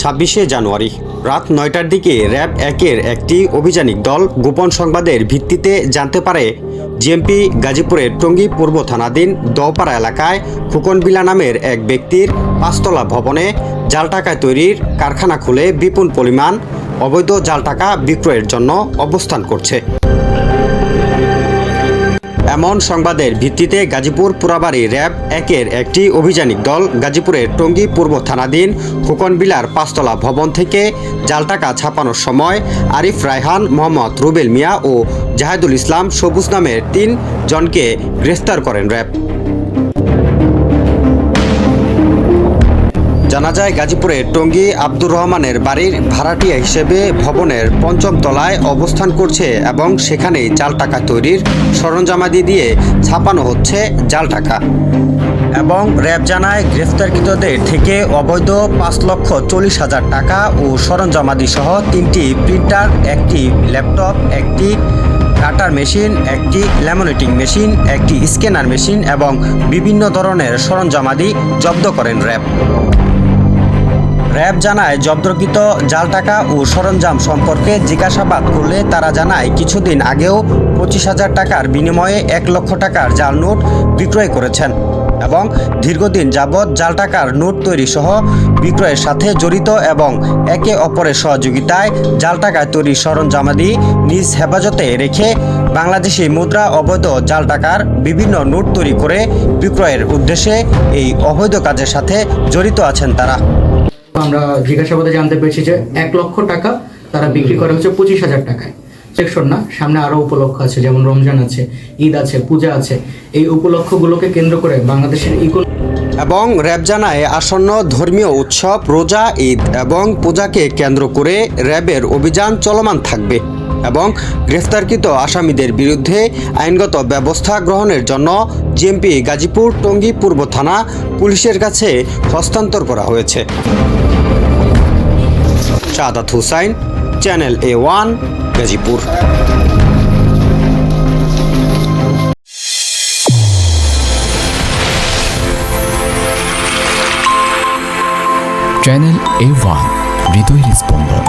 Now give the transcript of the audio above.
26শে জানুয়ারি রাত 9টার দিকে র্যাব 1-এর একটি অভিযানিক দল গোপন সংবাদের ভিত্তিতে জানতে পারে জিএমপি গাজীপুরের টঙ্গী পূর্ব থানাধীন দওপাড়া এলাকায় খোকনবিলা নামের এক ব্যক্তির 5তলা ভবনে জাল টাকা তৈরির কারখানা খুলে বিপুল পরিমাণ অবৈধ জাল টাকা বিক্রয়ের জন্য অবস্থান করছে। এমন সংবাদের ভিত্তিতে গাজীপুর পুরাবাড়ি র্যাব 1-এর একটি অভিযানিক দল গাজীপুরের টঙ্গী পূর্ব থানাধীন খোকনবিলার 5তলা ভবন থেকে জাল টাকা ছাপানোর সময় আরিফ রায়হান, মোহাম্মদ রুবেল মিয়া ও জাহেদুল ইসলাম সবুজ নামের 3 জনকে গ্রেফতার করেন র্যাব। জানা যায় গাজীপুরের টঙ্গী আব্দুর রহমানের বাড়ির ভাড়াটিয়া হিসেবে ভবনের 5ম তলায় অবস্থান করছে এবং সেখানেই জাল টাকা তৈরির সরঞ্জামাদি দিয়ে ছাপানো হচ্ছে জাল টাকা। এবং র্যাব জানায় গ্রেফতারকৃতদের থেকে অবৈধ 5,40,000 টাকা ও সরঞ্জামাদি সহ 3টি প্রিন্টার, একটি ল্যাপটপ, একটি কাটার মেশিন, একটি ল্যামিনেটিং মেশিন, একটি স্ক্যানার মেশিন এবং বিভিন্ন ধরনের সরঞ্জামাদি জব্দ করেন র্যাব। র্যাব জানায় জব্দকৃত জাল টাকা ও সরঞ্জাম সম্পর্কে জিজ্ঞাসাবাদ করলে তারা জানায় কিছুদিন আগেও 25,000 টাকার বিনিময়ে 1 লক্ষ টাকার জাল নোট বিক্রয় করেছেন এবং দীর্ঘদিন যাবৎ জাল টাকার নোট তৈরি সহ বিক্রয়ের সাথে জড়িত এবং একে অপরের সহযোগিতায় জাল টাকায় তৈরি সরঞ্জামাদি নিজ হেফাজতে রেখে বাংলাদেশি মুদ্রা অবৈধ জাল টাকার বিভিন্ন নোট তৈরি করে বিক্রয়ের উদ্দেশ্যে এই অবৈধ কাজের সাথে জড়িত আছেন তারা। আমরা জিজ্ঞাসাবাদে জানতে পেরেছি যে 1 লক্ষ টাকা তারা বিক্রি করে হচ্ছে 25,000 টাকায়। সেকশন না, সামনে আরো উপলক্ষ আছে, যেমন রমজান আছে, ঈদ আছে, পূজা আছে। এই উপলক্ষগুলোকে কেন্দ্র করে বাংলাদেশের এবং র্যাব জানায় আসন্ন ধর্মীয় উৎসব রোজা, ঈদ এবং পূজাকে কেন্দ্র করে র্যাবের অভিযান চলমান থাকবে এবং গ্রেফতারকৃত আসামিদের বিরুদ্ধে আইনগত ব্যবস্থা গ্রহণের জন্য জিএমপি গাজীপুর টঙ্গী পূর্ব থানা পুলিশের কাছে হস্তান্তর করা হয়েছে। Shahadat Hussain, channel A1, Gazipur. Channel A1, হৃদয়ের স্পন্দন।